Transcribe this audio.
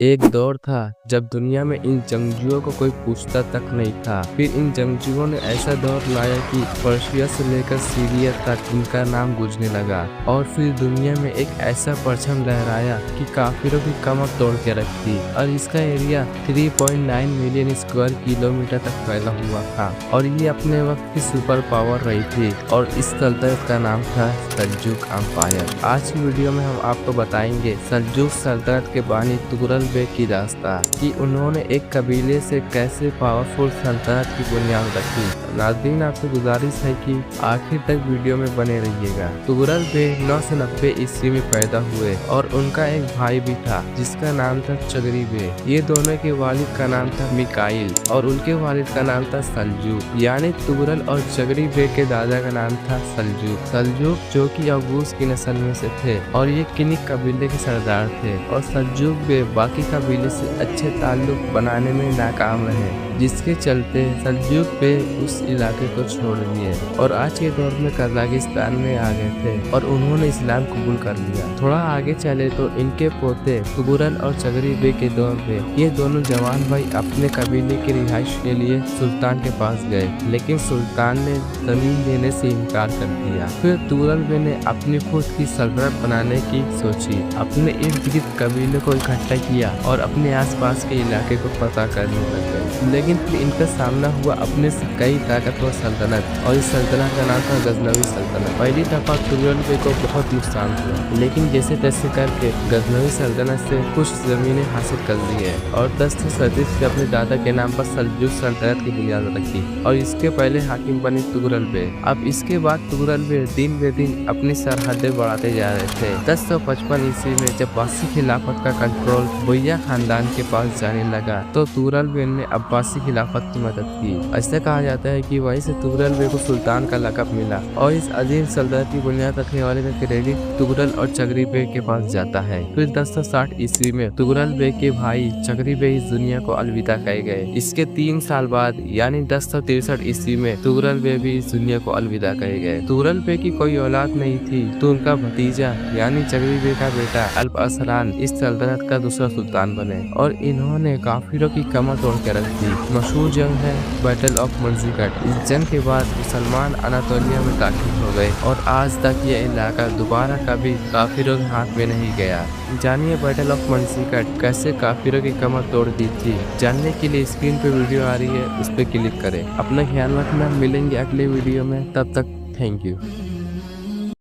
एक दौर था जब दुनिया में इन जंगजुओं को कोई पूछता तक नहीं था। फिर इन जंगजुओं ने ऐसा दौर लाया कि पर्शिया से लेकर सीरिया तक इनका नाम गूंजने लगा और फिर दुनिया में एक ऐसा परचम लहराया कि काफिरों की कमर तोड़ के रख दी। और इसका एरिया 3.9 मिलियन स्क्वायर किलोमीटर तक फैला हुआ था और ये अपने वक्त की सुपर पावर रही थी और इस सल्तनत का नाम था सल्जूक एम्पायर। आज की वीडियो में हम आपको बताएंगे सल्जूक सल्तनत के बानी तुगरल बेग की दास्तां कि उन्होंने एक कबीले से कैसे पावरफुल सल्तनत की बुनियाद रखी। नाज़रीन, आपसे गुजारिश है कि आखिर तक वीडियो में बने रहिएगा। तुगरल बेग 990 ईस्वी में पैदा हुए और उनका एक भाई भी था जिसका नाम था चगरी बेग। ये दोनों के वालिद का नाम था मिकाइल और उनके वालिद का नाम था सल्जूक। यानी तुगरल और चगरी बेग के दादा का नाम था सल्जूक। सल्जूक जो कि अवगूस की नस्ल में से थे और ये किनिक कबीले के सरदार थे और सल्जूक बेग बाकी कबीले से अच्छे ताल्लुक बनाने में नाकाम रहे, जिसके चलते सल्जूक बेग उस इलाके को छोड़ दिए और आज के दौर में कजाकिस्तान में आ गए थे और उन्होंने इस्लाम कबूल कर लिया। थोड़ा आगे चले तो इनके पोते तुगरल और चगरी बेग के दौर में ये दोनों जवान भाई अपने कबीले की रिहाइश के लिए सुल्तान के पास गए, लेकिन सुल्तान ने जमीन देने से इनकार कर दिया। फिर तुगरल बेग ने अपनी खुद की सल्तनत बनाने की सोची, अपने इर्द गिर्द कबीले को इकट्ठा किया और अपने आसपास के इलाके को पता करने लगे। लेकिन फिर इनका सामना हुआ अपने से कई ताकतवर सल्तनत और इस सल्तनत का नाम था गजनवी सल्तनत। पहली दफा तुगरल बेग को बहुत नुकसान हुआ, लेकिन जैसे तैसे करके गजनवी सल्तनत से कुछ जमीनें हासिल कर ली है और 1037 से अपने दादा के नाम पर सल्जूक सल्तनत की बुनियाद रखी और इसके पहले हाकिम बने तुगरल बेग। अब इसके बाद तुगरल बेग दिन बे दिन अपनी सरहदें बढ़ाते जा रहे थे। 1055 ईस्वी में जब अब्बासी खिलाफत का कंट्रोल बुय्या खानदान के पास जाने लगा तो तुगरल बेग ने अब्बासी खिलाफत की मदद की। ऐसा कहा जाता है कि वहीं से तुगरल बेग को सुल्तान का लक़ब मिला और इस अजीम सल्तनत की बुनियाद रखने वाले का क्रेडिट तुगरल और चगरी बेग के पास जाता है। फिर 1060 ईस्वी में तुगरल बेग के भाई चगरी बेग इस दुनिया को अलविदा कहे गए। इसके 3 साल बाद यानी 1063 ईस्वी में तुगरल बेग भी इस दुनिया को अलविदा कहे गए। तुगरल बेग की कोई औलाद नहीं थी तो उनका भतीजा यानी चगरी बेग का बेटा अल्प अरसलान इस सल्तनत का दूसरा सुल्तान बने और इन्होंने काफिरों की कमर तोड़ के रख दी। मशहूर जंग है बैटल ऑफ मंजीकट। इस जंग के बाद मुसलमान अनातोलिया में दाखिल हो गए और आज तक ये इलाका दोबारा कभी काफिरों के हाथ में नहीं गया। जानिए बैटल ऑफ मंजीकट कैसे काफिरों की कमर तोड़ दी थी। जानने के लिए स्क्रीन पे वीडियो आ रही है, उस पर क्लिक करें। अपना ख्याल रखना, मिलेंगे अगले वीडियो में, तब तक थैंक यू।